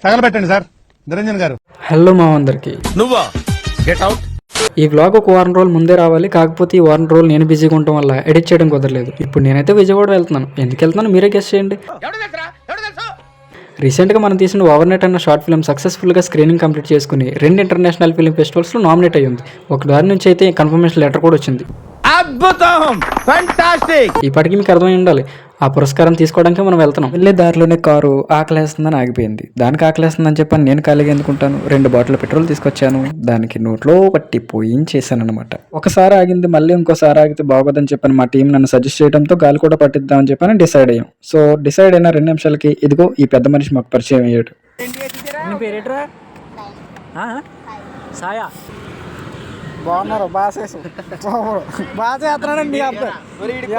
తగలబెట్టండి sir Niranjan గారు. Hello మా అందరికి, నువ్వా గెట్ అవుట్. ఈ వ్లాగ్ ఒక వారం రోజులు ముందే రావాలి. కాకపోతే ఈ వారం రోజులు నేను బిజీగా ఉండటం వల్ల ఎడిట్ చేయడం కుదరలేదు. ఇప్పుడు నేనైతే విజయవాడ వెళ్తున్నాను. ఎందుకు వెళ్తున్నాను మీరే గెస్ చేయండి. రీసెంట్గా మనం తీసిన ఓవర్ నైట్ అన్న షార్ట్ ఫిల్మ్ సక్సెస్ఫుల్గా స్క్రీనింగ్ కంప్లీట్ చేసుకుని 2 ఇంటర్నేషనల్ ఫిల్మ్ ఫెస్టివల్స్లో నామినేట్ అయ్యింది. ఒక దారి నుంచి అయితే కన్ఫర్మేషన్ లెటర్ కూడా వచ్చింది. అద్భుతం, ఫెంటాస్టిక్. ఇప్పటికీ మీకు అర్థమై ఉండాలి, ఆ పురస్కారం తీసుకోవడానికి మనం వెళ్తున్నాం. వెళ్ళే దారిలోనే కారు ఆకలేస్తుందని ఆగిపోయింది. దానికి ఆకలేస్తుందని చెప్పని నేను ఖాళీగా ఎందుకుంటాను, 2 బాటిల్ పెట్రోల్ తీసుకొచ్చాను. దానికి నోట్లో పట్టి పోయించేసాను అనమాట. ఒకసారి ఆగింది, మళ్ళీ ఇంకోసారి ఆగితే బాగోదని చెప్పని మా టీం నన్ను సజెస్ట్ చేయడంతో గాలి కూడా పట్టిద్దామని చెప్పని డిసైడ్ అయ్యాం. సో డిసైడ్ అయిన 2 నిమిషాలకి ఇదిగో ఈ పెద్ద మనిషి మాకు పరిచయం అయ్యాడు. బాగున్నారు, బాగా చేసాం, బాగా చేస్తున్నాడండి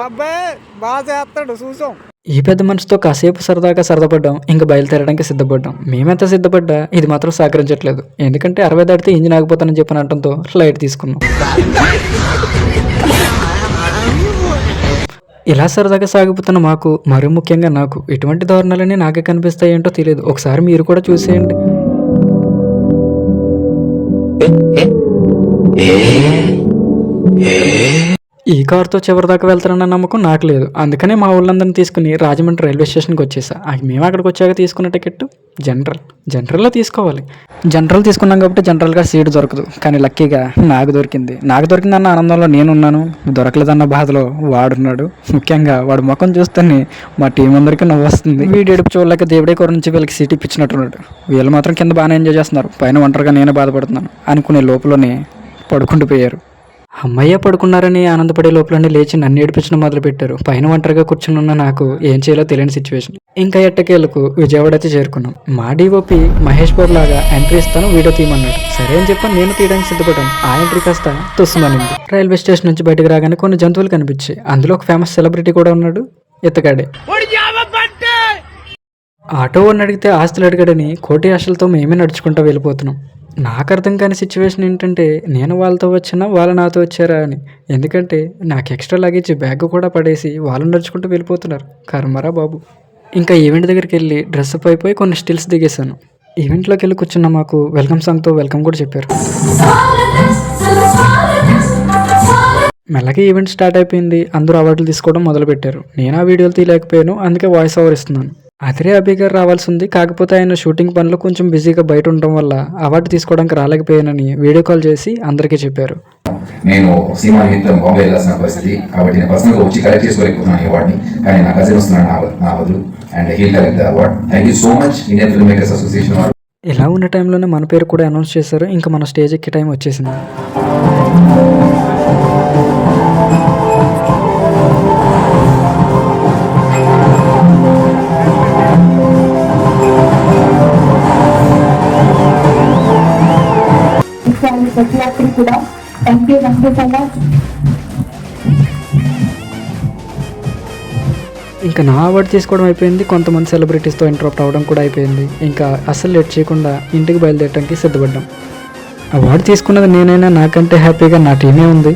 అబ్బాయి, బాగా చేస్తాడు చూసాం. ఈ పెద్ద మనిషితో కాసేపు సరదాగా సరదాపడ్డాం. ఇంకా బయలుదేరడానికి సిద్ధపడ్డాం. మేమెంత సిద్ధపడ్డా ఇది మాత్రం సహకరించట్లేదు. ఎందుకంటే 60 దాటితే ఇంజిన్ ఆగిపోతానని చెప్పని అనడంతో ఫ్లైట్ తీసుకున్నాం. ఇలా సరదాగా సాగిపోతున్న మాకు, మరీ ముఖ్యంగా నాకు, ఇటువంటి దారుణాలన్నీ నాకే కనిపిస్తాయేంటో తెలియదు. ఒకసారి మీరు కూడా చూసేయండి. ఈ కారుతో చివరిదాకా వెళ్తారన్న నమ్మకం నాకు లేదు. అందుకనే మా ఊళ్ళందరినీ తీసుకుని రాజమండ్రి రైల్వే స్టేషన్కి వచ్చేసా. మేము అక్కడికి వచ్చాక తీసుకున్న టికెట్ జనరల్లో తీసుకోవాలి. జనరల్ తీసుకున్నాం కాబట్టి జనరల్గా సీట్ దొరకదు. కానీ లక్కీగా నాకు దొరికిందన్న ఆనందంలో నేనున్నాను, దొరకలేదన్న బాధలో వాడున్నాడు. ముఖ్యంగా వాడు ముఖం చూస్తేనే మా టీం అందరికీ నవ్వు వస్తుంది. వీడి ఎడుపు చూడలేక దేవుడే కూర నుంచి వీళ్ళకి సీట్ ఇప్పించినట్టున్నాడు. వీళ్ళు మాత్రం కింద బాగానే ఎంజాయ్ చేస్తున్నారు, పైన ఒంటరిగా నేనే బాధపడుతున్నాను అనుకునే లోపలనే పడుకుంటూ పోయారు. అమ్మయ్య పడుకున్నారని ఆనందపడే లోపలనే లేచి నన్ను ఏడిపించడం మొదలుపెట్టారు. పైన ఒంటరిగా కూర్చుని ఉన్న నాకు ఏం చేయాలో తెలియని సిచ్యువేషన్. ఇంకా ఎట్టకేలకు విజయవాడ అయితే చేరుకున్నాం. మా డిఓపి మహేష్ బాబు లాగా ఎంట్రీ ఇస్తాను, వీడియో తీయమన్నాడు. సరే అని చెప్పి నేను తీయడానికి సిద్ధపడ్డాను. ఆ ఎంట్రీ కాస్త తుస్సుమనింది. రైల్వే స్టేషన్ నుంచి బయటకు రాగానే కొన్ని జంతువులు కనిపించాయి. అందులో ఒక ఫేమస్ సెలబ్రిటీ కూడా ఉన్నాడు, ఇతగాడే. ఆటో అని అడిగితే ఆస్తులు అడిగాడని కోటి ఆశలతో మేమే నడుచుకుంటూ వెళ్ళిపోతున్నాం. నాకు అర్థం కాని సిచ్యువేషన్ ఏంటంటే, నేను వాళ్ళతో వచ్చినా వాళ్ళు నాతో వచ్చారా అని. ఎందుకంటే నాకు ఎక్స్ట్రా లగేజ్ బ్యాగ్ కూడా పడేసి వాళ్ళు నడుచుకుంటూ వెళ్ళిపోతున్నారు. కర్మరా బాబు. ఇంకా ఈవెంట్ దగ్గరికి వెళ్ళి డ్రెస్ అప్ అయిపోయి కొన్ని స్టిల్స్ దిగేశాను. ఈవెంట్లోకి వెళ్ళి కూర్చున్న మాకు వెల్కమ్ సాంగ్తో వెల్కమ్ కూడా చెప్పారు. మెల్లగా ఈవెంట్ స్టార్ట్ అయిపోయింది. అందరూ అవార్డులు తీసుకోవడం మొదలుపెట్టారు. నేను ఆ వీడియోలు తీయలేకపోయాను, అందుకే వాయిస్ ఓవర్ ఇస్తున్నాను. అదిరే అభి గారు రావాల్సి ఉంది, కాకపోతే ఆయన షూటింగ్ పనులు కొంచెం బిజీగా బయట ఉండటం వల్ల అవార్డు తీసుకోవడానికి రాలేకపోయానని వీడియో కాల్ చేసి అందరికీ చెప్పారు. నేను సినిమా నిమిత్తం బాంబే వెళ్ళాల్సిన పరిస్థితి కాబట్టి నేను పర్సనల్గా వచ్చి కలెక్ట్ చేసుకోలేకపోతున్నాను ఈ అవార్డుని. కానీ నా కజిన్ వస్తున్నాడు నా బదులు, and he'll collect the award. Thank you so much Indian film makers association వారు. ఇలా ఉన్న టైంలోనే మన పేరు కూడా అనౌన్స్ చేశారు. ఇంకా మన స్టేజ్ ఎక్కే టైం వచ్చేసింది. ప్రతి ఒక్కరికి కూడా థ్యాంక్ యూ సో మచ్. ఇంకా నా అవార్డు తీసుకోవడం అయిపోయింది. కొంతమంది సెలబ్రిటీస్తో ఇంటరప్ట్ అవ్వడం కూడా అయిపోయింది. ఇంకా అస్సలు లేట్ చేయకుండా ఇంటికి బయలుదేరడానికి సిద్ధపడ్డాం. అవార్డు తీసుకున్నది నేనైనా నాకంటే హ్యాపీగా నా టీమే ఉంది.